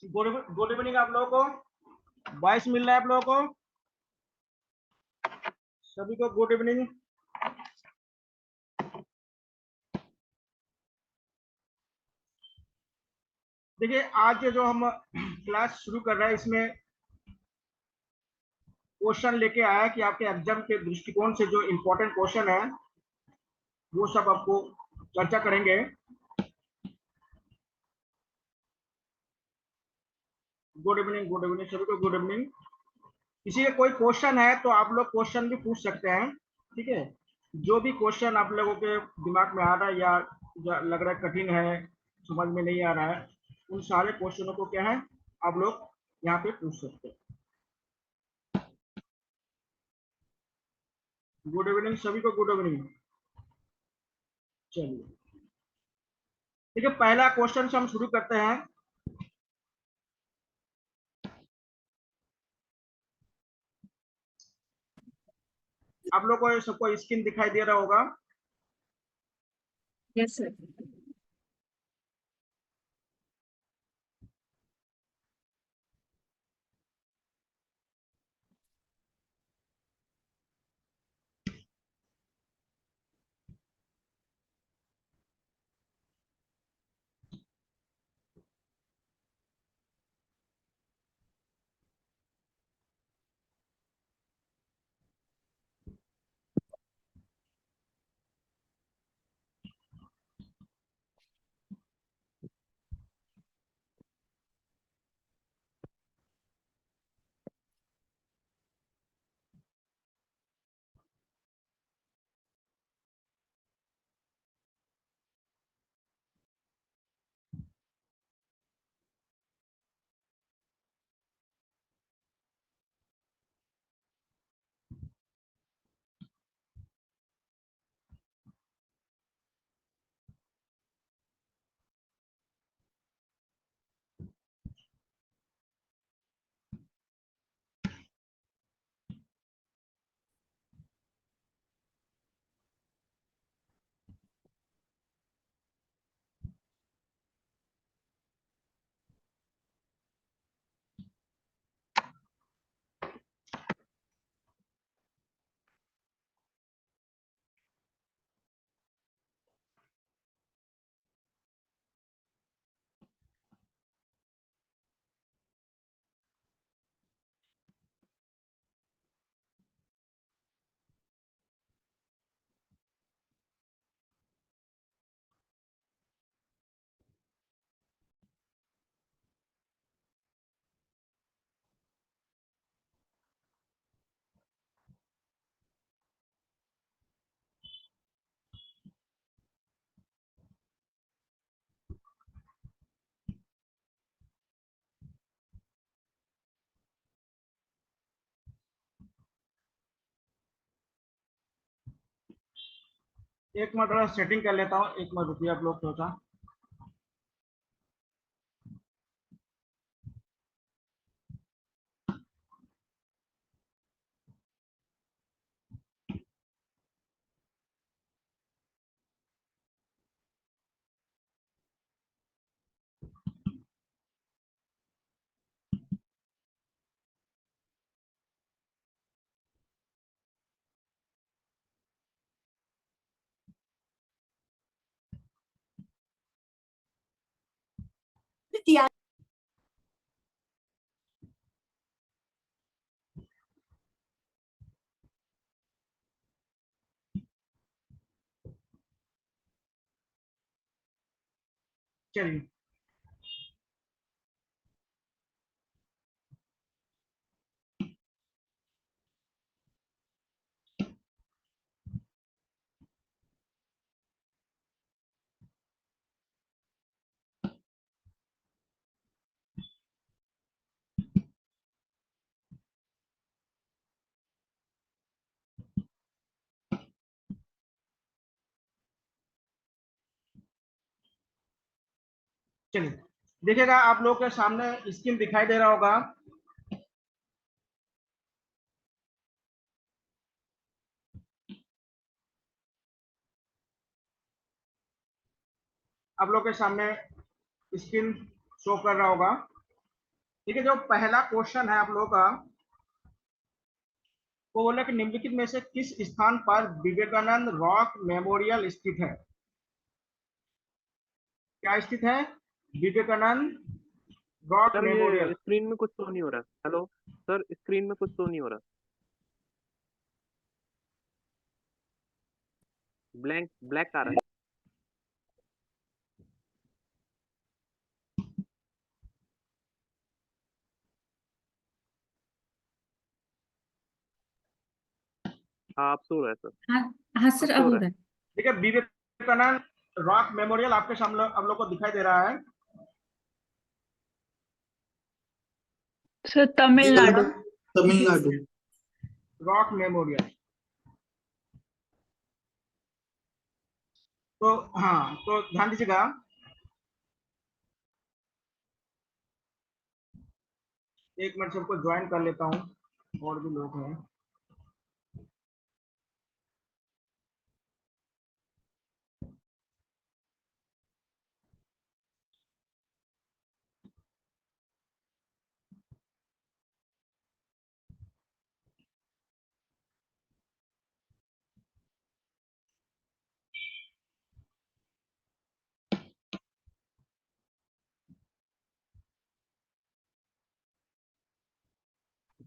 Good evening आप लोगों को। वॉइस मिल रहा है आप लोगों को? सभी को गुड इवनिंग। देखिए, आज जो हम क्लास शुरू कर रहे हैं, इसमें क्वेश्चन लेके आया कि आपके एग्जाम के दृष्टिकोण से जो इम्पोर्टेंट क्वेश्चन है वो सब आपको चर्चा करेंगे। गुड इवनिंग सभी को गुड इवनिंग। किसी का कोई क्वेश्चन है तो आप लोग क्वेश्चन भी पूछ सकते हैं, ठीक है। जो भी क्वेश्चन आप लोगों के दिमाग में आ रहा है या लग रहा है कठिन है, समझ में नहीं आ रहा है, उन सारे क्वेश्चनों को क्या है आप लोग यहाँ पे पूछ सकते हैं। गुड इवनिंग सभी को गुड इवनिंग। चलिए, ठीक है, पहला क्वेश्चन से हम शुरू करते हैं। आप लोग को सबको स्क्रीन दिखाई दे रहा होगा? Yes sir. एक मिनट थोड़ा सेटिंग कर लेता हूँ, एक मिनट रुकिए आप लोग थोड़ा सा। चलिए, चलिए, देखिएगा आप लोग के सामने स्क्रीन दिखाई दे रहा होगा। आप लोग के सामने स्क्रीन शो कर रहा होगा। ठीक है, जो पहला क्वेश्चन है आप लोगों का, वो बोला कि निम्नलिखित में से किस स्थान पर विवेकानंद रॉक मेमोरियल स्थित है? क्या स्थित है? Vivekananda rock sir memorial. ये स्क्रीन में कुछ शो नहीं हो रहा। हेलो सर, स्क्रीन में कुछ शो नहीं हो रहा, ब्लैंक ब्लैक आ रहा है। हाँ, अब शो हो रहा है सर। हाँ हाँ अब सर, शो अब हो हो रहा रहा है। है। ठीक है, विवेकानंद रॉक मेमोरियल आपके सामने आप लोग को दिखाई दे रहा है। Sir Tamil Nadu. Tamil Nadu. Rock memorial. तो हाँ, तो ध्यान दीजिएगा, एक मिनट सबको ज्वाइन कर लेता हूँ, और भी लोग हैं।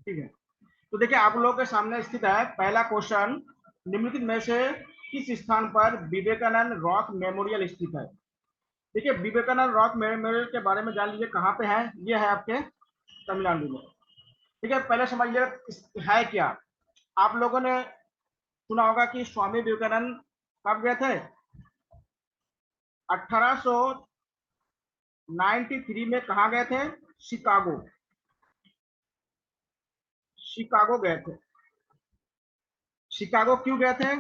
ठीक है, तो देखिए आप लोगों के सामने स्थित है पहला क्वेश्चन, निम्नलिखित में से किस स्थान पर विवेकानंद रॉक मेमोरियल स्थित है? देखिए, विवेकानंद रॉक मेमोरियल के बारे में जान लीजिए, कहाँ पे है। ये है आपके तमिलनाडु में। ठीक है, पहले समझिए है क्या। आप लोगों ने सुना होगा कि स्वामी विवेकानंद कब गए थे? 1893 में कहा गए थे? शिकागो। शिकागो गए थे। शिकागो क्यों गए थे?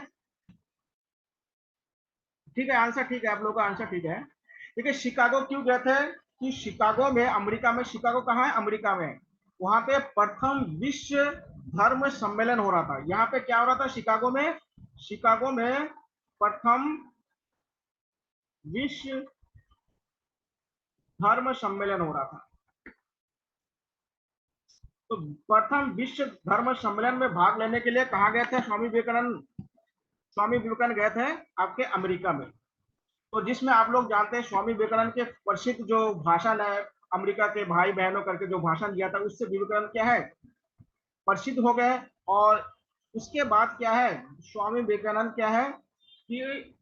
ठीक है, आंसर ठीक है, आप लोगों का आंसर ठीक है। ठीक है, शिकागो क्यों गए थे? कि शिकागो में, अमेरिका में, शिकागो कहाँ है? अमेरिका में। वहां पे प्रथम विश्व धर्म सम्मेलन हो रहा था। यहाँ पे क्या हो रहा था शिकागो में? शिकागो में प्रथम विश्व धर्म सम्मेलन हो रहा था। तो प्रथम विश्व धर्म सम्मेलन में भाग लेने के लिए कहाँ गए थे स्वामी विवेकानंद? स्वामी विवेकानंद गए थे आपके अमेरिका में। तो जिसमें आप लोग जानते हैं स्वामी विवेकानंद के प्रसिद्ध जो भाषण है, अमेरिका के भाई बहनों करके जो भाषण दिया था, उससे विवेकानंद क्या है? प्रसिद्ध हो गए। और उसके बाद क्या है, स्वामी विवेकानंद क्या है कि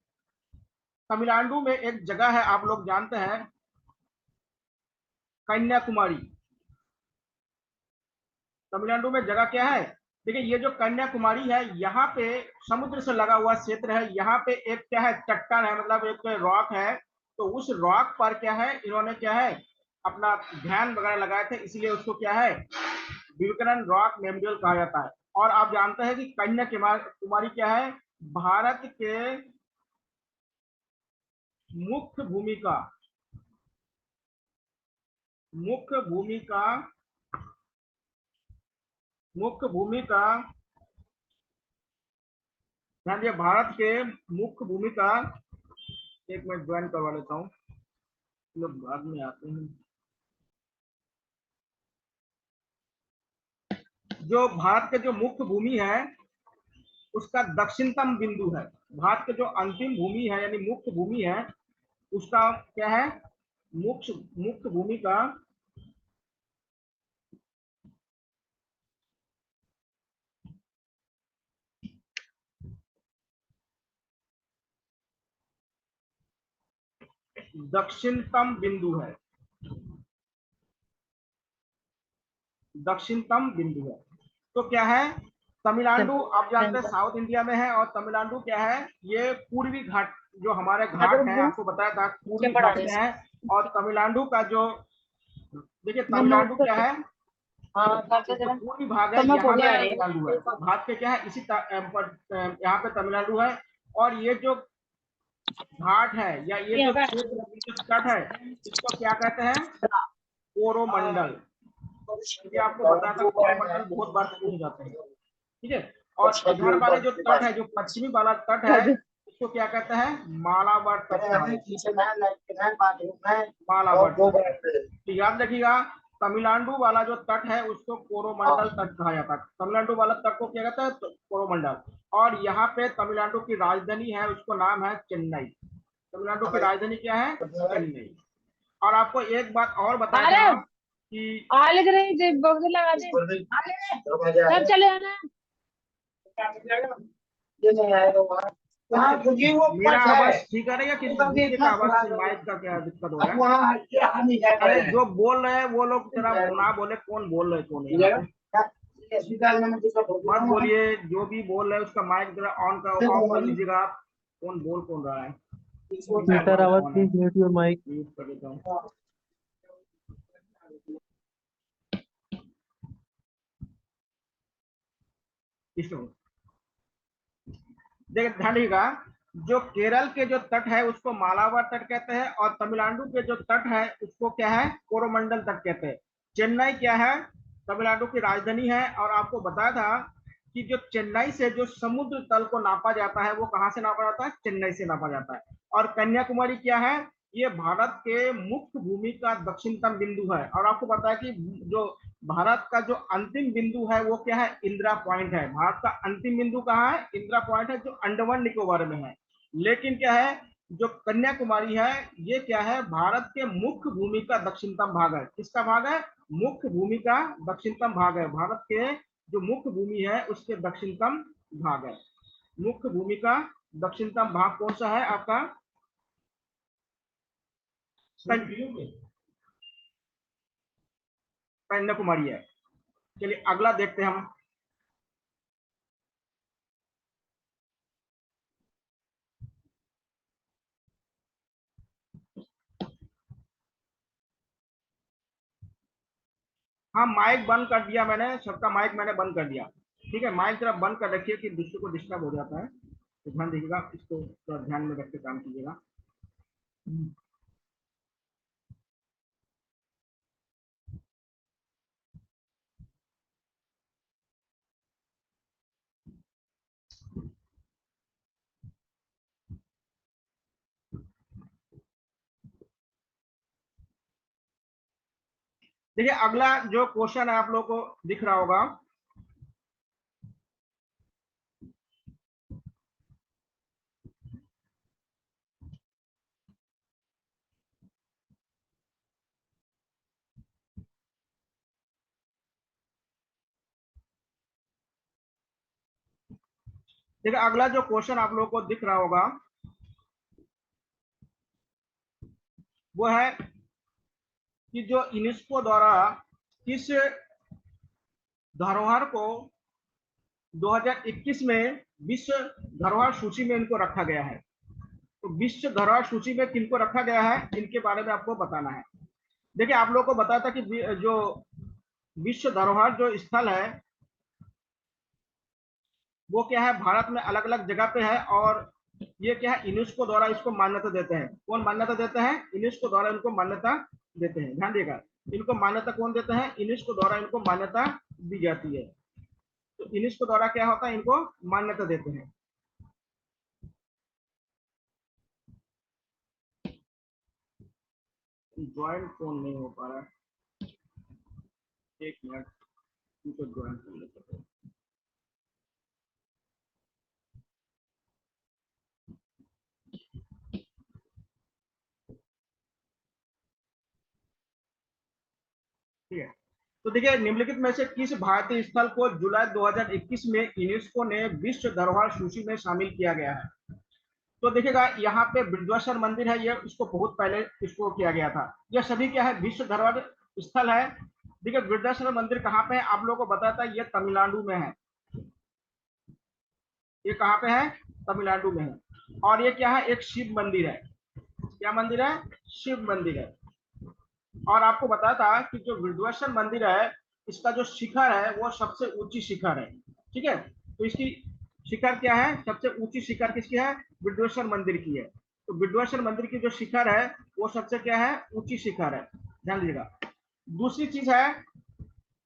तमिलनाडु में एक जगह है, आप लोग जानते हैं, कन्याकुमारी। तमिलनाडु में जगह क्या है? देखिए, ये जो कन्याकुमारी है, यहाँ पे समुद्र से लगा हुआ क्षेत्र है। यहाँ पे एक क्या है, चट्टान है, मतलब एक रॉक है। तो उस रॉक पर क्या है, इन्होंने क्या है, अपना ध्यान वगैरह लगाए थे, इसलिए उसको क्या है, विवेकानंद रॉक मेमोरियल कहा जाता है। और आप जानते हैं कि कन्याकुमारी क्या है, भारत के मुख्य भूमिका मुख्य भूमिका मुख्य भूमिका ध्यान दिया, भारत के मुख्य भूमिका। एक मिनट ज्वाइन करवा लेता हूँ, लोग बाद में आते हैं। जो भारत के जो मुख्य भूमि है, उसका दक्षिणतम बिंदु है। भारत के जो अंतिम भूमि है, यानी मुख्य भूमि है, उसका क्या है, मुख्य मुख्य भूमि का दक्षिणतम बिंदु है। दक्षिणतम बिंदु है। तो क्या है, तमिलनाडु आप जानते हैं साउथ इंडिया में है। और तमिलनाडु क्या है, ये पूर्वी घाट, जो हमारे घाट है, आपको बताया था पूर्वी घाट में है। और तमिलनाडु का जो, देखिए तमिलनाडु क्या है, जो पूर्वी भाग है, यहाँ पे तमिलनाडु है। भारत के क्या है, यहाँ पे तमिलनाडु है। और ये जो घाट है, या ये जो क्षेत्र, जो तट है, इसको क्या कहते हैं? कोरोमंडल। ये आपको बताया था, कोरोमंडल बहुत बार पूछ जाते हैं। ठीक है, और इधर वाले जो तट है, जो पश्चिमी वाला तट है, इसको क्या कहते हैं? मालाबार तट। मालाबार। तो याद रखिएगा, तमिलनाडु वाला जो तट है उसको कोरोमंडल तट कहा जाता है। तमिलनाडु वाला तट को क्या कहता है? तो कोरोमंडल। और यहाँ पे तमिलनाडु की राजधानी है, उसको नाम है चेन्नई। तमिलनाडु की राजधानी क्या है? चेन्नई। और आपको एक बात और बताया था कि लग रही जे बॉक्स लगा दे सब चले आना। मेरा आवाज ठीक आ रही है? किसी दूसरे का आवाज से माइक का क्या दिक्कत हो रहा है? अरे जो बोल रहे हैं वो लोग जरा ना बोले, कौन बोल रहे कौन है यहाँ पे? मत बोलिए, जो भी बोल रहे हैं उसका माइक जरा ऑन का ऑफ कर लीजिएगा आप। कौन रहा है? Sir, आवाज please mute your mic. Mute कर देता हूँ। देखिए ध्यान रखिएगा, जो केरल के जो तट है उसको मालाबार तट कहते हैं, और तमिलनाडु के जो तट है उसको क्या है? कोरोमंडल तट कहते हैं। चेन्नई क्या है? तमिलनाडु की राजधानी है। और आपको बताया था कि जो चेन्नई से जो समुद्र तल को नापा जाता है वो कहाँ से नापा जाता है? चेन्नई से नापा जाता है। और कन्याकुमारी क्या है? ये भारत के मुख्य भूमि का दक्षिणतम बिंदु है। और आपको पता है कि जो भारत का जो अंतिम बिंदु है वो क्या है? इंदिरा पॉइंट है। भारत का अंतिम बिंदु कहाँ है? इंदिरा पॉइंट है, जो अंडमान निकोबार में है। लेकिन क्या है, जो कन्याकुमारी है ये क्या है? भारत के मुख्य भूमि का दक्षिणतम भाग है। किसका भाग है? मुख्य भूमि का दक्षिणतम भाग है। भारत के जो मुख्य भूमि है उसके दक्षिणतम भाग है। मुख्य भूमि का दक्षिणतम भाग कौन सा है आपका? कन्याकुमारी है। चलिए अगला देखते हैं हम। हाँ माइक बंद कर दिया मैंने, सबका माइक मैंने बंद कर दिया। ठीक है, माइक जरा बंद कर रखिए कि दूसरे को डिस्टर्ब हो जाता है, तो ध्यान दीजिएगा, इसको थोड़ा ध्यान में रख के काम कीजिएगा। देखिए अगला जो क्वेश्चन है आप लोगों को दिख रहा होगा, देखिए अगला जो क्वेश्चन आप लोगों को दिख रहा होगा वो है कि जो यूनेस्को द्वारा किस धरोहर को 2021 में विश्व धरोहर सूची में इनको रखा गया है। तो विश्व धरोहर सूची में किनको रखा गया है इनके बारे में आपको बताना है। देखिए आप लोगों को बताया था कि जो विश्व धरोहर जो स्थल है वो क्या है? भारत में अलग अलग जगह पे है। और ये क्या है? यूनेस्को द्वारा इसको मान्यता देते हैं। कौन मान्यता देते हैं? यूनेस्को द्वारा इनको मान्यता देते हैं। ध्यान देगा, इनको मान्यता कौन देते हैं? यूनेस्को द्वारा इनको मान्यता दी जाती है। तो यूनेस्को द्वारा क्या होता है? इनको मान्यता देते हैं। ज्वाइन कौन नहीं हो पा रहा है? एक मिनट, इनको ज्वाइन कर लेते हैं। ठीक है, तो देखिए निम्नलिखित में से किस भारतीय स्थल को जुलाई 2021 में यूनेस्को ने विश्व धरोहर सूची में शामिल किया गया है? तो देखिएगा यहाँ पे बृहदेश्वर मंदिर है, ये इसको बहुत पहले इसको किया गया था। यह सभी क्या है? विश्व धरोहर स्थल है। देखिए बृहदेश्वर मंदिर कहाँ पे है? आप लोगों को बताया था ये तमिलनाडु में है। ये कहाँ पे है? तमिलनाडु में है। और ये क्या है? एक शिव मंदिर है। क्या मंदिर है? शिव मंदिर है। और आपको बताया था कि जो बृहदेश्वर मंदिर है इसका जो शिखर है वो सबसे ऊंची शिखर है। ठीक है, तो इसकी शिखर क्या है? सबसे ऊंची शिखर किसकी है? बृहदेश्वर मंदिर की है। तो बृहदेश्वर मंदिर की जो शिखर है वो सबसे क्या है? ऊंची शिखर है। ध्यान दीजिएगा। दूसरी चीज है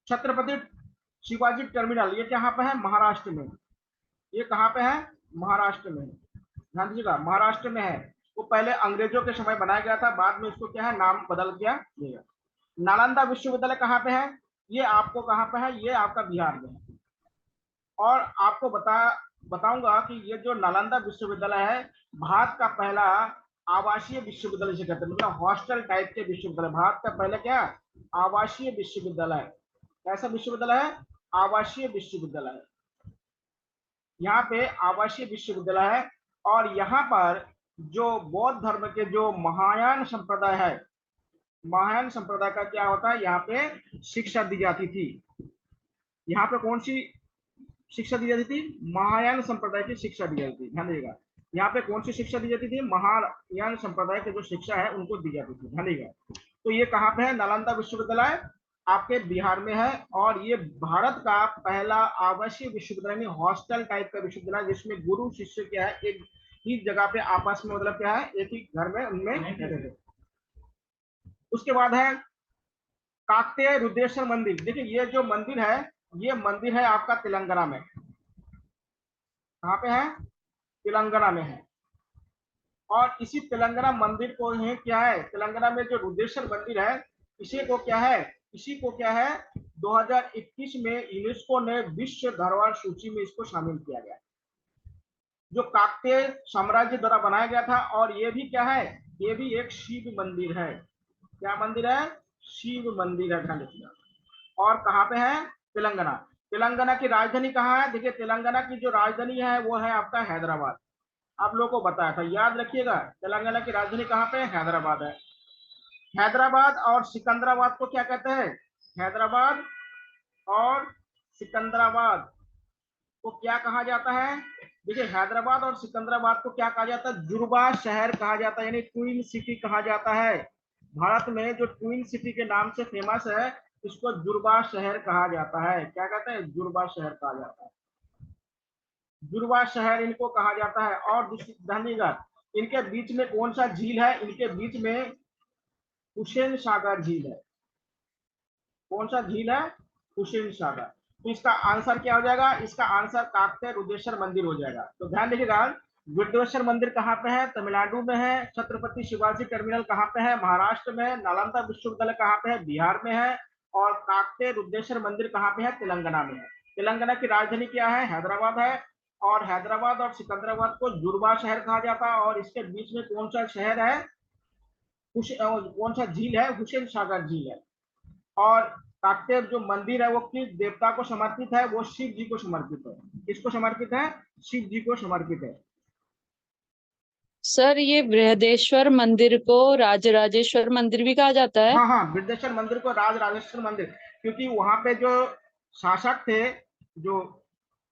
छत्रपति शिवाजी टर्मिनल। ये कहाँ पे है? महाराष्ट्र में। ये कहाँ पे है? महाराष्ट्र में। ध्यान दीजिएगा, महाराष्ट्र में है। वो पहले अंग्रेजों के समय बनाया गया था, बाद में इसको क्या है? नाम बदल दिया गया। नालंदा विश्वविद्यालय कहाँ पे है? ये आपको कहाँ पे है? ये आपका बिहार में है। और आपको बताऊंगा कि ये जो नालंदा विश्वविद्यालय है भारत का पहला आवासीय विश्वविद्यालय से कहते हैं, मतलब हॉस्टल टाइप के विश्वविद्यालय। भारत का पहला क्या? आवासीय विश्वविद्यालय। कैसा विश्वविद्यालय है? आवासीय विश्वविद्यालय है। यहाँ पे आवासीय विश्वविद्यालय है और यहाँ पर जो बौद्ध धर्म के जो महायान संप्रदाय है, महायान संप्रदाय का क्या होता है, यहाँ पे शिक्षा दी जाती थी। यहाँ पे कौन सी शिक्षा दी जाती थी? महायान संप्रदाय की शिक्षा दी जाती थी। ध्यान दीजिएगा, यहाँ पे कौन सी शिक्षा दी जाती थी? महायान संप्रदाय की जो शिक्षा है उनको दी जाती थी। ध्यान दीजिएगा। तो ये कहाँ पे है? नालंदा विश्वविद्यालय आपके बिहार में है और ये भारत का पहला आवासीय विश्वविद्यालय, हॉस्टल टाइप का विश्वविद्यालय, जिसमें गुरु शिष्य क्या है एक ही जगह पे आपस में, मतलब क्या है, एक ही घर में उनमें रहते थे। उसके बाद है काकतीय रुद्रेश्वर मंदिर। देखिए ये जो मंदिर है, ये मंदिर है आपका तेलंगाना में। कहाँ पे है? तेलंगाना में है। और इसी तेलंगाना मंदिर को ही क्या है, तेलंगाना में जो रुद्रेश्वर मंदिर है, इसी को क्या है 2021 में यूनेस्को ने विश्व धरोहर सूची में इसको शामिल किया गया, जो काकतीय साम्राज्य द्वारा बनाया गया था। और ये भी क्या है? ये भी एक शिव मंदिर है। क्या मंदिर है? शिव मंदिर है। ध्यान रखिएगा। और कहाँ पे है? तेलंगाना। तेलंगाना की राजधानी कहाँ है? देखिए तेलंगाना की जो राजधानी है वो है आपका हैदराबाद। आप लोगों को बताया था, याद रखिएगा। तेलंगाना की राजधानी कहाँ पे? हैदराबाद है। हैदराबाद और सिकंदराबाद को क्या कहते हैं? हैदराबाद और सिकंदराबाद को क्या कहा जाता है? देखिए हैदराबाद और सिकंदराबाद को क्या कहा जाता है? जुड़वा शहर कहा जाता है, यानी ट्विन सिटी कहा जाता है। भारत में जो ट्विन सिटी के नाम से फेमस है, इसको जुड़वा शहर कहा जाता है। क्या कहते हैं? जुड़वा शहर कहा जाता है। जुड़वा शहर इनको कहा जाता है। और ध्यानिएगा, इनके बीच में कौन सा झील है? इनके बीच में हुसैन सागर झील है। कौन सा झील है? हुसैन सागर। तो इसका आंसर क्या हो जाएगा? इसका आंसर काकतीय रुद्रेश्वर मंदिर हो जाएगा। तो ध्यान रखिएगा, रुद्रेश्वर मंदिर कहाँ पे है? तमिलनाडु में है। छत्रपति शिवाजी टर्मिनल कहाँ पे है? महाराष्ट्र में है। नालंदा विश्वविद्यालय कहाँ पे है? बिहार में है। और काकतीय रुद्रेश्वर मंदिर कहाँ पे है? तेलंगाना में है। तेलंगाना की राजधानी क्या है? हैदराबाद है। और हैदराबाद और सिकंदराबाद को जुड़वा शहर कहा जाता है। और इसके बीच में कौन सा शहर है? कौन सा झील है? हुसैन सागर झील है। और काकतीय जो मंदिर है वो किस देवता को समर्पित है? वो शिव जी को समर्पित है। किसको समर्पित है? शिव जी को समर्पित है। सर ये बृहदेश्वर मंदिर को राजराजेश्वर मंदिर भी कहा जाता है। हाँ हाँ, बृहदेश्वर मंदिर को राजराजेश्वर मंदिर, क्योंकि वहां पे जो शासक थे, जो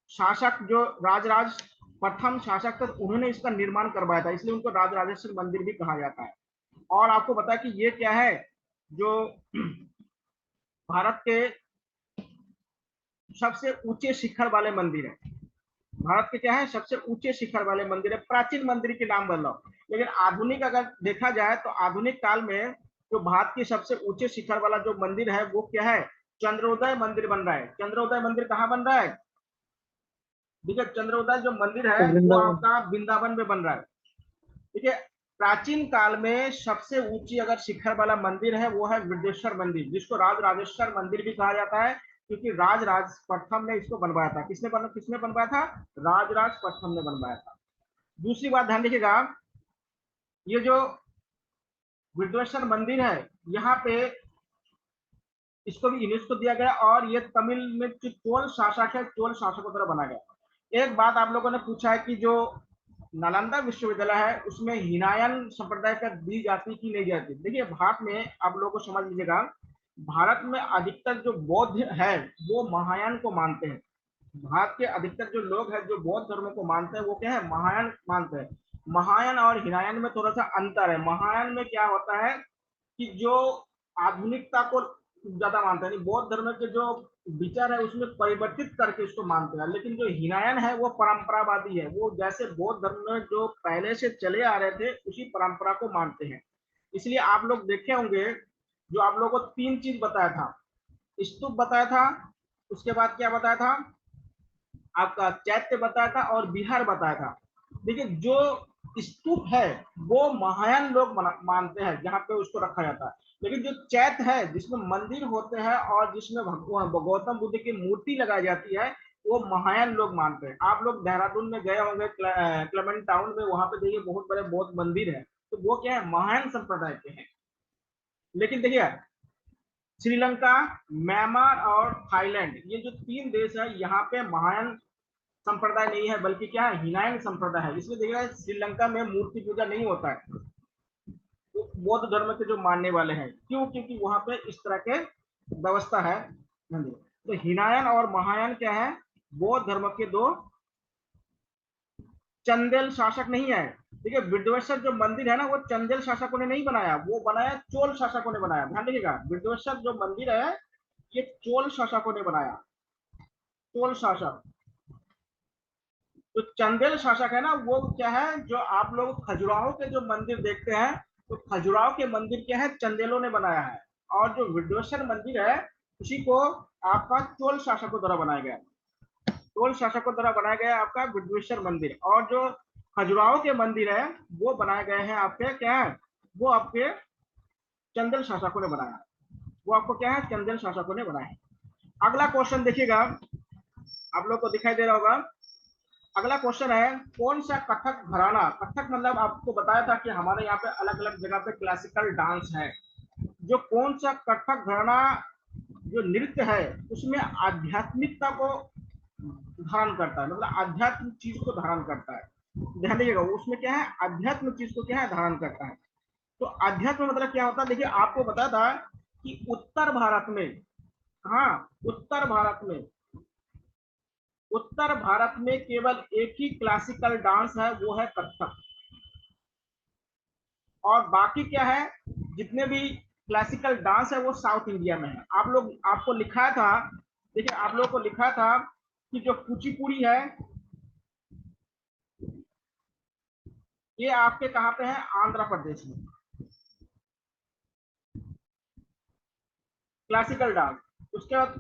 जो राजराज प्रथम शासक थे, उन्होंने इसका निर्माण करवाया था, इसलिए उनको राजराजेश्वर मंदिर भी कहा जाता है। और आपको बता कि ये क्या है, जो भारत के सबसे ऊंचे शिखर वाले मंदिर है। भारत के क्या है? सबसे ऊंचे शिखर वाले मंदिर है। प्राचीन मंदिर के नाम बदल रहा, लेकिन आधुनिक अगर देखा जाए तो आधुनिक काल में जो भारत की सबसे ऊंचे शिखर वाला जो मंदिर है वो क्या है? चंद्रोदय मंदिर बन रहा है। चंद्रोदय मंदिर कहाँ बन रहा है? देखिए चंद्रोदय जो मंदिर है वो आपका वृंदावन में बन रहा है। ठीक है। प्राचीन काल में सबसे ऊंची अगर शिखर वाला मंदिर है वो है वृद्धेश्वर मंदिर, जिसको राजराजेश्वर मंदिर भी कहा जाता है, क्योंकि राजराज प्रथम ने इसको बनवाया था। किसने बनवाया था? राजराज प्रथम ने बनवाया था। दूसरी बात ध्यान रखिएगा, ये जो वृद्धेश्वर मंदिर है यहाँ पे इसको भी यूनेस्को दिया गया। और ये तमिल में जो चोल शासक है, चोल शासकों द्वारा बनाया गया। एक बात आप लोगों ने पूछा है कि जो नालंदा विश्वविद्यालय है उसमें हिनायन संप्रदाय का दी जाती कि नहीं जाती। देखिए भारत में आप लोगों को समझ लीजिएगा, भारत में अधिकतर जो बौद्ध है वो महायान को मानते हैं। भारत के अधिकतर जो लोग हैं जो बौद्ध धर्म को मानते हैं वो क्या है? महायान मानते हैं। महायान और हिनायन में थोड़ा सा अंतर है। महायान में क्या होता है कि जो आधुनिकता को ज्यादा मानते हैं, बौद्ध धर्म के जो विचार है उसमें परिवर्तित करके इसको मानते हैं। लेकिन जो हिनायन है वो परंपरावादी है, वो जैसे बौद्ध धर्म में जो पहले से चले आ रहे थे उसी परंपरा को मानते हैं। इसलिए आप लोग देखे होंगे, जो आप लोगों को 3 चीज बताया था, स्तूप बताया था, उसके बाद क्या बताया था आपका? चैत्य बताया था और विहार बताया था। देखिए जो स्तूप है वो महायान लोग मानते हैं, जहाँ पे उसको रखा जाता है। लेकिन जो चैत्य है जिसमें मंदिर होते हैं और जिसमें भगवान गौतम बुद्ध की मूर्ति लगाई जाती है, वो महायान लोग मानते हैं। आप लोग देहरादून में गए होंगे, क्लेमेंट टाउन में, वहां पे देखिए बहुत बड़े बौद्ध मंदिर है, तो वो क्या है, महायान संप्रदाय के हैं। लेकिन देखिए श्रीलंका, म्यांमार और थाईलैंड, ये जो 3 देश है, यहाँ पे महायान संप्रदाय नहीं है, बल्कि क्या है, हिनायन संप्रदाय है। इसलिए देखिए श्रीलंका में मूर्ति पूजा नहीं होता है, तो बौद्ध धर्म के जो मानने वाले हैं, क्यों, क्योंकि वहां पे इस तरह के व्यवस्था है। तो हिनायन और महायान क्या है, बौद्ध धर्म के दो चंदेल शासक नहीं है। देखिए विद्वेश्वर जो मंदिर है ना, वो चंदेल शासकों ने नहीं बनाया, वो बनाया चोल शासकों ने बनाया। ध्यान रखिएगा, विद्वेश्वर जो मंदिर है ये चोल शासकों ने बनाया, चोल शासक। तो चंदेल शासक है ना, वो क्या है, जो आप लोग खजुराहो के जो मंदिर देखते हैं, तो खजुराहो के मंदिर क्या है, चंदेलों ने बनाया है। और जो विद्वेश्वर मंदिर है, उसी को आपका चोल शासकों द्वारा बनाया गया, चोल शासकों द्वारा बनाया गया आपका विद्वेश्वर मंदिर। और जो खजुराहो के मंदिर है वो बनाए गए हैं आपके क्या है, वो आपके चंदेल शासकों ने बनाया, वो आपको क्या है, चंदेल शासकों ने बनाया है। अगला क्वेश्चन देखिएगा, आप लोग को दिखाई दे रहा होगा। अगला क्वेश्चन है, कौन सा कथक घराना, कथक मतलब आपको बताया था कि हमारे यहाँ पे अलग अलग जगह पे क्लासिकल डांस है, जो कौन सा कथक घराना जो नृत्य है उसमें आध्यात्मिकता को धारण करता है, मतलब आध्यात्मिक चीज को धारण करता है। ध्यान दीजिएगा, उसमें क्या है, आध्यात्म चीज को क्या है, धारण करता है। तो अध्यात्म मतलब क्या होता है, देखिए आपको बताया था कि उत्तर भारत में, हाँ उत्तर भारत में केवल एक ही क्लासिकल डांस है, वो है कथक। और बाकी क्या है, जितने भी क्लासिकल डांस है वो साउथ इंडिया में है। आपको लिखा था, देखिए आप लोगों को लिखा था कि जो कुचिपुड़ी है ये आपके कहाँ पे है, आंध्र प्रदेश में, क्लासिकल डांस। उसके बाद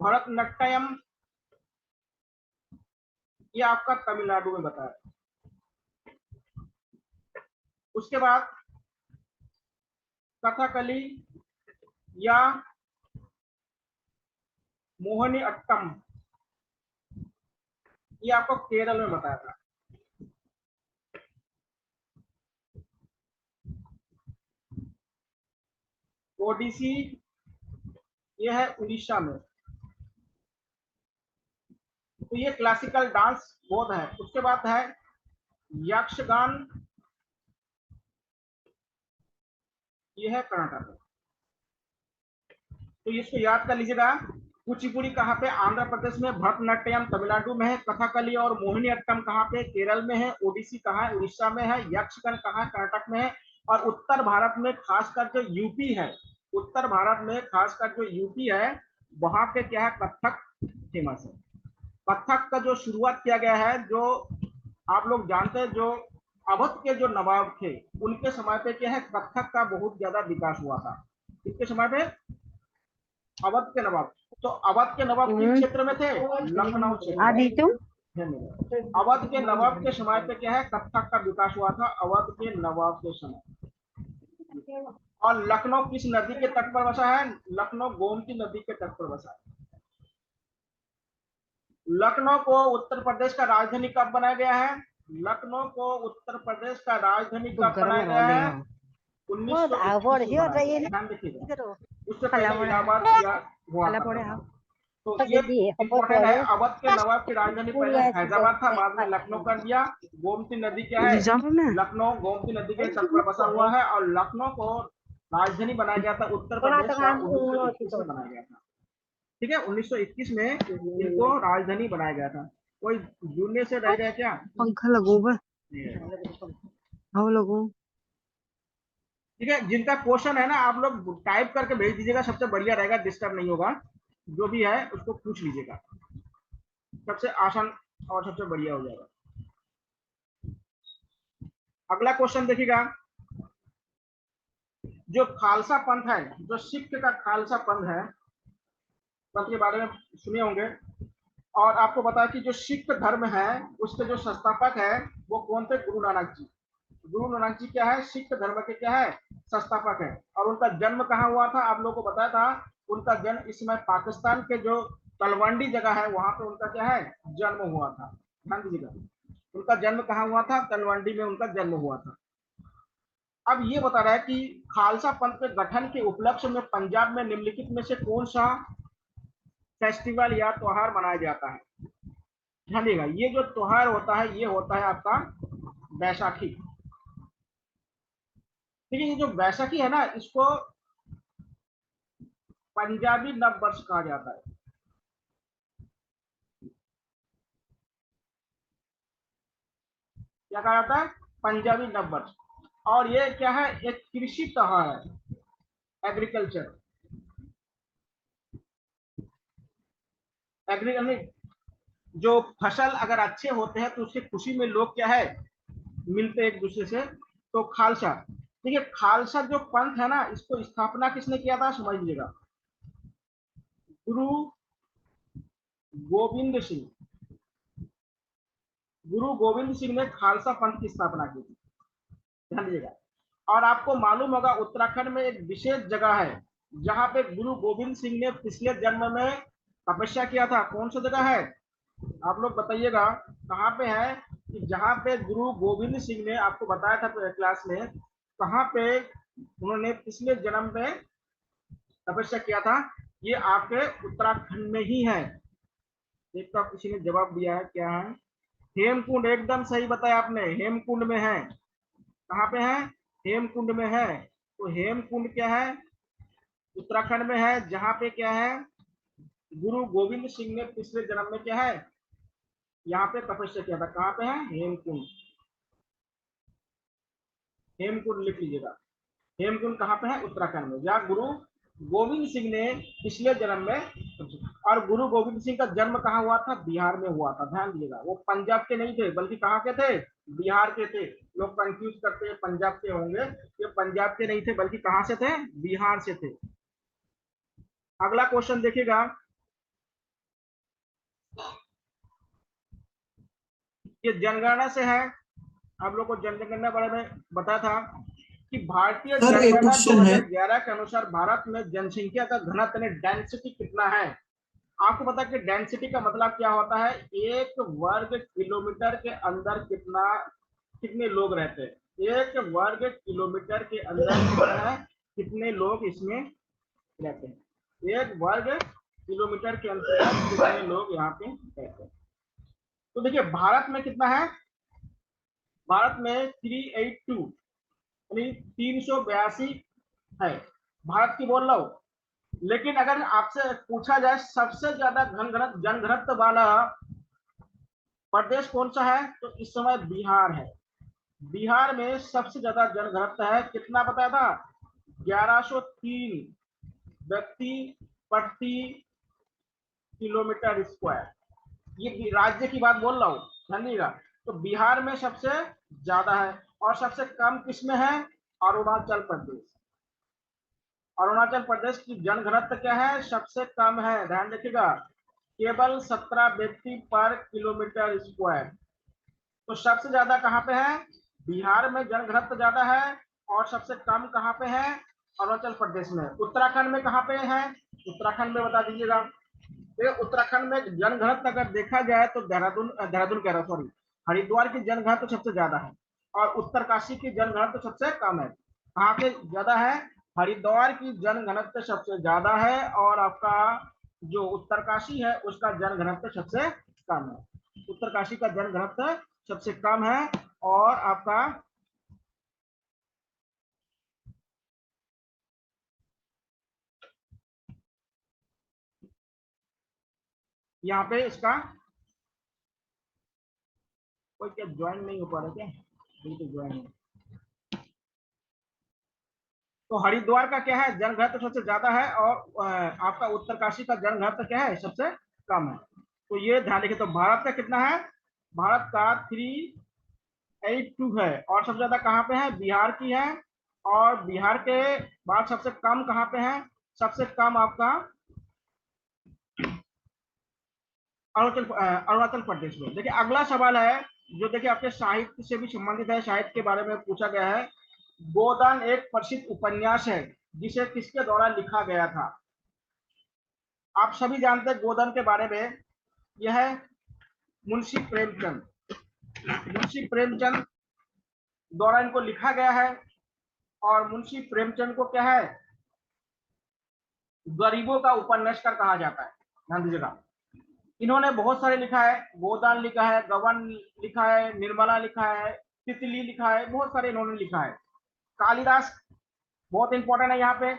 भरतनाट्यम, ये आपका तमिलनाडु में बताया। उसके बाद कथकली या मोहिनी अट्टम, ये आपको केरल में बताया था। ओडिसी, ये है उड़ीसा में। तो ये क्लासिकल डांस बोध है। उसके बाद है यक्षगान, ये है कर्नाटक। तो इसको याद कर लीजिएगा, कुचिपुड़ी कहाँ पे, आंध्र प्रदेश में, भरतनाट्यम तमिलनाडु में है, कथकली और मोहिनी अट्टम कहाँ पे, केरल में है, ओडिसी कहाँ है, उड़ीसा में है, यक्षगान कहाँ, कर्नाटक में है। और उत्तर भारत में खासकर जो यूपी है, उत्तर भारत में खासकर जो यूपी है, वहां पे क्या है, कथक फेमस है। कथक का जो शुरुआत किया गया है, जो आप लोग जानते हैं, जो अवध के जो नवाब थे उनके समय पे क्या है, कथक का बहुत ज्यादा विकास हुआ था। किसके समय पे, अवध के नवाब। तो अवध के नवाब किस क्षेत्र में थे, लखनऊ क्षेत्र। अवध के नवाब के समय पे क्या है, कथक का विकास हुआ था, अवध के नवाब के समय। और लखनऊ किस नदी के तट पर बसा है, लखनऊ गोमती नदी के तट पर बसा है। लखनऊ को उत्तर प्रदेश का राजधानी कब बनाया गया है, लखनऊ को उत्तर प्रदेश का राजधानी कब बनाया गया है, 1921 ध्यान रखिएगा, उससे पहले इलाहाबाद हुआ था। तो ये इम्पोर्टेंट है, अवध के नवाब की राजधानी पहले हैदराबाद था, बाद में लखनऊ कर दिया। गोमती नदी क्या है, लखनऊ गोमती नदी के तट पर बसा हुआ है। और लखनऊ को राजधानी बनाया गया था उत्तर प्रदेश का 1921 में बनाया गया था। ठीक है, 1921 में इनको राजधानी बनाया गया था। कोई जुड़ने से रह गया क्या, पंखा लगो हवा लगो। ठीक है, जिनका क्वेश्चन है ना आप लोग टाइप करके भेज दीजिएगा, सबसे बढ़िया रहेगा, डिस्टर्ब नहीं होगा। जो भी है उसको पूछ लीजिएगा, सबसे आसान और सबसे बढ़िया हो जाएगा। अगला क्वेश्चन देखिएगा, जो खालसा पंथ है, जो सिख का खालसा पंथ है, पंथ के बारे में सुने होंगे, और आपको बताया कि जो सिख धर्म है उसके जो संस्थापक है वो कौन थे? गुरु नानक जी। गुरु नानक जी क्या है? सिख धर्म के क्या है? संस्थापक है। और उनका जन्म कहाँ हुआ था? आप लोगों को बताया था उनका जन्म इस समय पाकिस्तान के जो तलवंडी जगह है वहां पे उनका क्या है? जन्म हुआ था। ध्यान दीजिएगा, उनका जन्म कहाँ हुआ था? तलवंडी में उनका जन्म हुआ था। अब ये बता रहा है कि खालसा पंथ के गठन के उपलक्ष्य में पंजाब में निम्नलिखित में से कौन सा फेस्टिवल या त्योहार मनाया जाता है? ध्यान देगा, ये जो त्योहार होता है ये होता है आपका बैसाखी। ठीक है, ये जो बैसाखी है ना इसको पंजाबी नव वर्ष कहा जाता है। क्या कहा जाता है? पंजाबी नव वर्ष। और ये क्या है? एक कृषि त्योहार है, एग्रीकल्चर एग्रीकल्चर। जो फसल अगर अच्छे होते हैं तो उसकी खुशी में लोग क्या है? मिलते हैं एक दूसरे से। तो खालसा, ठीक है, खालसा जो पंथ है ना इसको स्थापना किसने किया था? समझ लीजिएगा, गुरु गोविंद सिंह। गुरु गोविंद सिंह ने खालसा पंथ की स्थापना की थी। ध्यान दीजिएगा। और आपको मालूम होगा उत्तराखंड में एक विशेष जगह है जहां पे गुरु गोविंद सिंह ने पिछले जन्म में तपस्या किया था। कौन सा जगह है? आप लोग बताइएगा कहाँ पे है? कि जहां पे गुरु गोविंद सिंह ने, आपको बताया था क्लास में, कहाँ पे उन्होंने पिछले जन्म में तपस्या किया था? ये आपके उत्तराखंड में ही है। एक तो किसी ने जवाब दिया है, क्या है? हेमकुंड, एकदम सही बताया आपने, हेमकुंड में है। कहाँ पे है? हेमकुंड में है। तो हेमकुंड क्या है? उत्तराखंड में है, जहां पे क्या है? गुरु गोविंद सिंह ने पिछले जन्म में क्या है? यहाँ पे तपस्या किया था। कहाँ पे है? हेमकुंड। हेमकुंड लिख लीजिएगा। हेमकुंड कहाँ पे है? उत्तराखंड में, जहाँ गुरु गोविंद सिंह ने पिछले जन्म में। और गुरु गोविंद सिंह का जन्म कहाँ हुआ था? बिहार में हुआ था। ध्यान दीजिएगा, वो पंजाब के नहीं थे बल्कि कहाँ के थे? बिहार के थे। लोग कंफ्यूज करते हैं पंजाब के होंगे, ये पंजाब के नहीं थे बल्कि कहाँ से थे? बिहार से थे। अगला क्वेश्चन देखिएगा, ये जनगणना से है। आप लोग को जनगणना बारे में बताया था कि भारतीय सर एक जनगणना क्वेश्चन है। 2011 के अनुसार भारत में जनसंख्या का घनत्व यानी डेंसिटी कितना है? आपको पता है कि डेंसिटी का मतलब क्या होता है? एक वर्ग किलोमीटर के अंदर कितने लोग रहते हैं? एक वर्ग किलोमीटर के अंदर कितना है? कितने लोग इसमें रहते हैं? एक वर्ग किलोमीटर के अंदर कितने लोग यहाँ पे रहते हैं? तो देखिए भारत में कितना है? भारत में 382 यानी 382 है, भारत की बोल रहा हूं। लेकिन अगर आपसे पूछा जाए सबसे ज्यादा जनघनत्व वाला प्रदेश कौन सा है, तो इस समय बिहार है। बिहार में सबसे ज्यादा जनघनत्व है। कितना बताया था? 1103 व्यक्ति प्रति किलोमीटर स्क्वायर। ये राज्य की बात बोल रहा हूँ, ध्यान। तो बिहार में सबसे ज्यादा है। और सबसे कम किसमें है? अरुणाचल प्रदेश। अरुणाचल प्रदेश की जनघनत्व क्या है? सबसे कम है, ध्यान रखिएगा, केवल 17 व्यक्ति पर किलोमीटर स्क्वायर। तो सबसे ज्यादा कहाँ पे है? बिहार में जनघनत्व ज्यादा है। और सबसे कम कहाँ पे है? अरुणाचल प्रदेश में। उत्तराखंड में कहाँ पे है? उत्तराखंड में बता दीजिएगा। उत्तराखंड में जनघनत्व अगर देखा जाए तो देहरादून कह रहा हूँ, सॉरी, हरिद्वार की जनघनत्व सबसे ज्यादा है और उत्तरकाशी की जनघनत्व सबसे कम है। कहाँ के ज्यादा है? हरिद्वार की जनघनत्व सबसे ज्यादा है और आपका जो उत्तरकाशी है उसका जनघनत्व सबसे कम है। उत्तरकाशी का जनघनत्व सबसे कम है। और आपका यहाँ पे इसका कोई क्या ज्वाइन नहीं हो पा रहा क्या? बिल्कुल ज्वाइन है। तो हरिद्वार का क्या है? जनघनत्व सबसे ज्यादा है और आपका उत्तरकाशी का जनघनत्व क्या है? सबसे कम है। तो ये ध्यान रखिए। तो भारत का कितना है? भारत का 382 है। और सबसे ज्यादा कहाँ पे है? बिहार की है। और बिहार के बाद सबसे कम कहाँ पे है? सबसे कम आपका अरुणाचल प्रदेश में। देखिए अगला सवाल है जो देखिए आपके साहित्य से भी संबंधित है, साहित्य के बारे में पूछा गया है। गोदान एक प्रसिद्ध उपन्यास है जिसे किसके द्वारा लिखा गया था? आप सभी जानते हैं गोदान के बारे में, यह है मुंशी प्रेमचंद। मुंशी प्रेमचंद द्वारा इनको लिखा गया है। और मुंशी प्रेमचंद को क्या है, गरीबों का उपन्यासकार कहा जाता है। ध्यान दीजिएगा, इन्होंने बहुत सारे लिखा है, गोदान लिखा है, गबन लिखा है, निर्मला लिखा है, तितली लिखा है, बहुत सारे इन्होंने लिखा है। कालिदास बहुत इंपॉर्टेंट है यहाँ पे।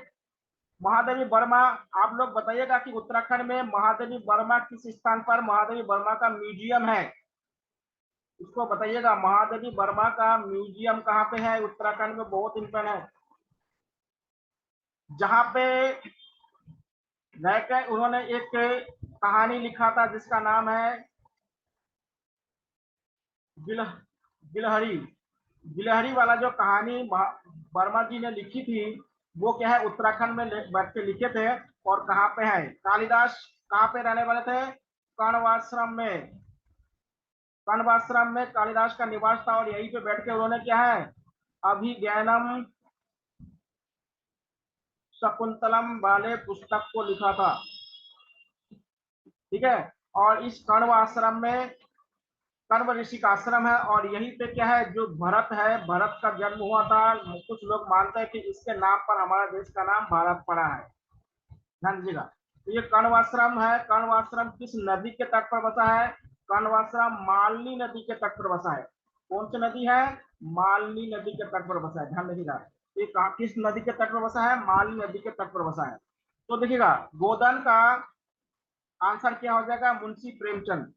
महादेवी वर्मा, आप लोग बताइएगा कि उत्तराखंड में महादेवी वर्मा किस स्थान पर महादेवी वर्मा का म्यूजियम है, उसको बताइएगा। महादेवी वर्मा का म्यूजियम कहाँ पे है उत्तराखंड में, बहुत इंपॉर्टेंट है। जहाँ पे रहकर उन्होंने एक कहानी लिखा था जिसका नाम है बिलहरी। बिलहरी वाला जो कहानी वर्मा जी ने लिखी थी वो क्या है, उत्तराखंड में बैठ के लिखे थे। और कहाँ पे है? कालिदास कहाँ पे रहने वाले थे? कण्वाश्रम में। कण्वाश्रम में कालिदास का निवास था और यहीं पे बैठ के उन्होंने क्या है, अभिज्ञानम शकुंतलम वाले पुस्तक को लिखा था। ठीक है, और इस कण्व आश्रम में, कण्व ऋषि का आश्रम है और यहीं पे क्या है, जो भरत है, भरत का जन्म हुआ था। कुछ लोग मानते हैं कि इसके नाम पर हमारा देश का नाम भारत पड़ा है। ध्यान दीजिएगा, तो ये कण्वाश्रम है। कण्वाश्रम किस नदी के तट पर बसा है? कण्वाश्रम मालनी नदी के तट पर बसा है। कौन सी नदी है? मालनी नदी के तट पर बसा है। ध्यान रखिएगा, ये किस नदी के तट पर बसा है? मालनी नदी के तट पर बसा है। तो देखिएगा गोदान का आंसर क्या हो जाएगा? मुंशी प्रेमचंद।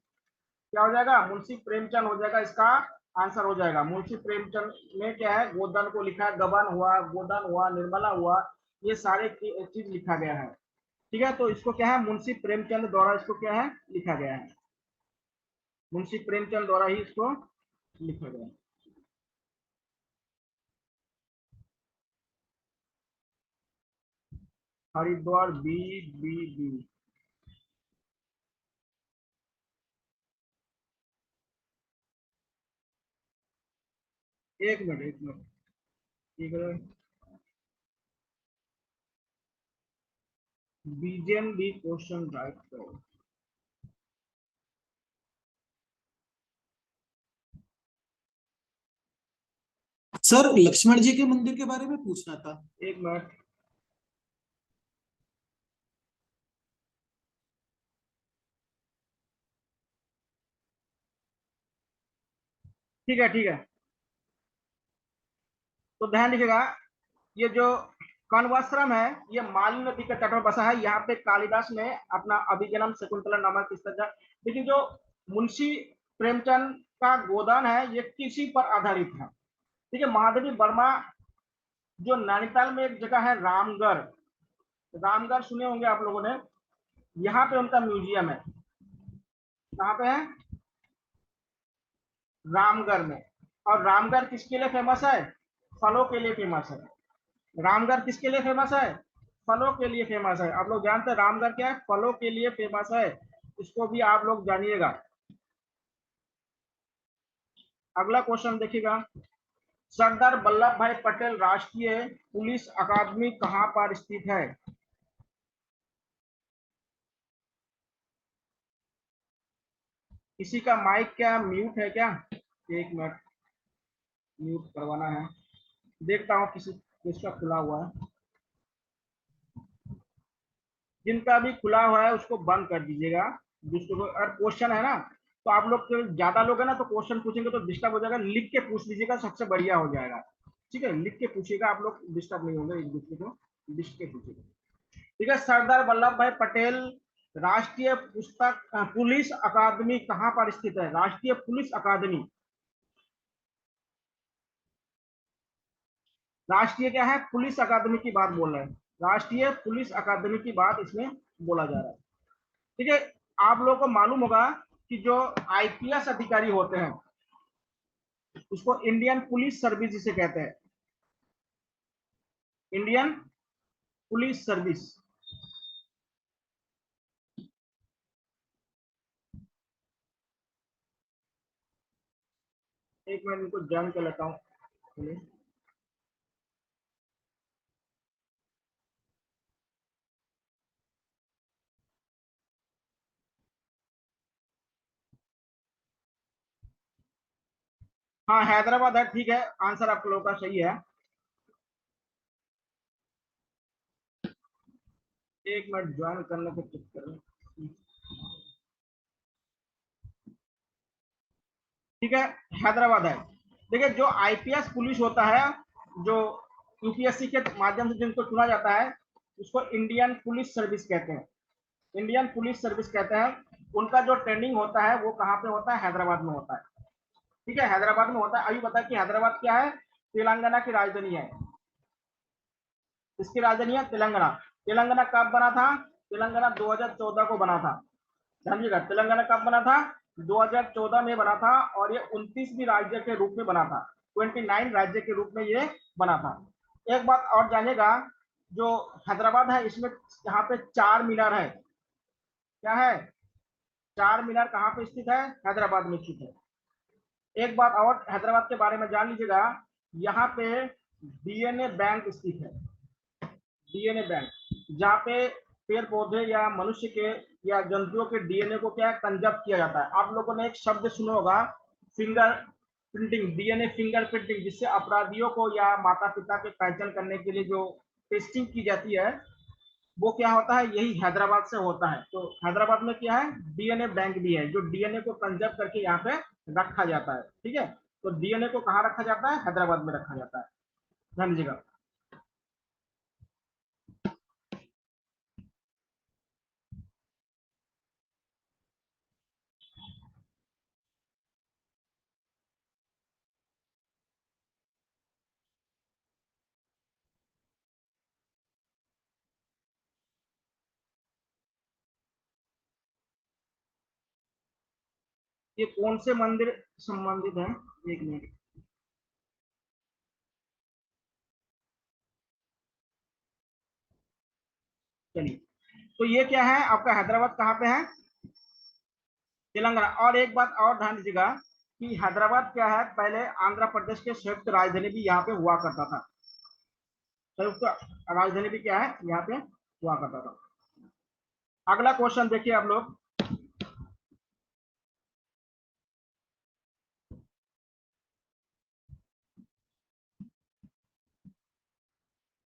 क्या हो जाएगा? मुंशी प्रेमचंद हो जाएगा, इसका आंसर हो जाएगा। मुंशी प्रेमचंद ने क्या है, गोदान को लिखा है। गबन हुआ, गोदान हुआ, निर्मला हुआ, ये सारे चीज लिखा गया है। ठीक है, तो इसको क्या है, मुंशी प्रेमचंद द्वारा इसको क्या है, लिखा गया है। मुंशी प्रेमचंद द्वारा ही इसको लिखा गया है। Haridwar B B B. एक मिनट, एक मिनट, ठीक है। बीजेन बी क्वेश्चन राइट करो। सर लक्ष्मण जी के मंदिर के बारे में पूछना था। एक मिनट, ठीक है, ठीक है। तो ध्यान रखिएगा, ये जो कण्वाश्रम है ये मालनी नदी के तट पर बसा है। यहाँ पे कालिदास ने अपना अभिज्ञानम शकुंतला नामक पुस्तक। लेकिन जो मुंशी प्रेमचंद का गोदान है ये किसी पर आधारित है। ठीक है, महादेवी वर्मा जो नैनीताल में एक जगह है रामगढ़, रामगढ़ सुने होंगे आप लोगों ने, यहाँ पे उनका म्यूजियम है। कहाँ पे है? रामगढ़ में। और रामगढ़ किसके लिए फेमस है? फलों के लिए फेमस है। रामगढ़ किसके लिए फेमस है? फलों के लिए फेमस है। आप लोग जानते हैं रामगढ़ क्या है? फलों के लिए फेमस है। इसको भी आप लोग जानिएगा। अगला क्वेश्चन देखिएगा, सरदार वल्लभ भाई पटेल राष्ट्रीय पुलिस अकादमी कहाँ पर स्थित है? किसी का माइक क्या म्यूट है क्या? एक मिनट, म्यूट करवाना है। देखता हूँ किसी किसका खुला हुआ है। जिनका भी खुला हुआ है उसको बंद कर दीजिएगा। जिसको अगर क्वेश्चन है ना, तो आप लोग ज्यादा लोग है ना, तो क्वेश्चन पूछेंगे तो डिस्टर्ब हो जाएगा। लिख के पूछ लीजिएगा, सबसे बढ़िया हो जाएगा। ठीक है, लिख के पूछिएगा, आप लोग डिस्टर्ब नहीं होंगे, एक दूसरे को लिख के पूछिएगा। ठीक है, सरदार वल्लभ भाई पटेल राष्ट्रीय पुलिस अकादमी कहाँ पर स्थित है? राष्ट्रीय पुलिस अकादमी, राष्ट्रीय क्या है, पुलिस अकादमी की बात बोल रहे हैं। राष्ट्रीय पुलिस अकादमी की बात इसमें बोला जा रहा है। ठीक है, आप लोगों को मालूम होगा कि जो आईपीएस अधिकारी होते हैं उसको इंडियन पुलिस सर्विस जिसे कहते हैं, इंडियन पुलिस सर्विस। एक मिनट इनको ज्वाइन कर लेता हूँ। हाँ हैदराबाद है, ठीक है, आंसर आप लोगों का सही है। एक मिनट ज्वाइन करने के चक्कर में, ठीक है, हैदराबाद है। देखिए जो आईपीएस पुलिस होता है, जो यूपीएससी के माध्यम से जिनको चुना जाता है, उसको इंडियन पुलिस सर्विस कहते हैं। इंडियन पुलिस सर्विस कहते हैं। उनका जो ट्रेनिंग होता है वो कहाँ पे होता है? हैदराबाद में होता है, ठीक है, हैदराबाद में होता है। अभी बता कि हैदराबाद क्या है? तेलंगाना की राजधानी है। इसकी राजधानी है तेलंगाना। तेलंगाना कब बना था? तेलंगाना 2014 को बना था। समझिएगा, तेलंगाना कब बना था? 2014 में बना था, और ये 29वीं राज्य के रूप में बना था। 29 राज्य के रूप में ये बना था। एक बात और जानिएगा, जो हैदराबाद है इसमें यहाँ पे 4 मीनार है। क्या है? 4 मीनार कहाँ पे स्थित है? हैदराबाद में स्थित है। एक बात और हैदराबाद के बारे में जान लीजिएगा, यहाँ पे डीएनए बैंक स्थित है। डीएनए बैंक, जहाँ पे पेड़ पौधे या मनुष्य के या जंतुओं के डीएनए को क्या कंजर्व किया जाता है। आप लोगों ने एक शब्द सुना होगा, finger printing, DNA finger printing, जिससे अपराधियों को या माता पिता की पहचान करने के लिए जो टेस्टिंग की जाती है, वो क्या होता है? यही हैदराबाद से होता है। तो हैदराबाद में क्या है? डीएनए बैंक भी है, जो डीएनए को कंजर्व करके यहाँ पे रखा जाता है, ठीक है। तो डीएनए को कहाँ रखा जाता है? हैदराबाद में रखा जाता है, ध्यान दीजिएगा। ये कौन से मंदिर संबंधित है? एक मिनट, चलिए। तो ये क्या है आपका? हैदराबाद कहाँ पे है? तेलंगाना। और एक बात और ध्यान दीजिएगा कि हैदराबाद क्या है, पहले आंध्र प्रदेश के संयुक्त राजधानी भी यहाँ पे हुआ करता था। संयुक्त राजधानी भी क्या है? यहाँ पे हुआ करता था। अगला क्वेश्चन देखिए आप लोग,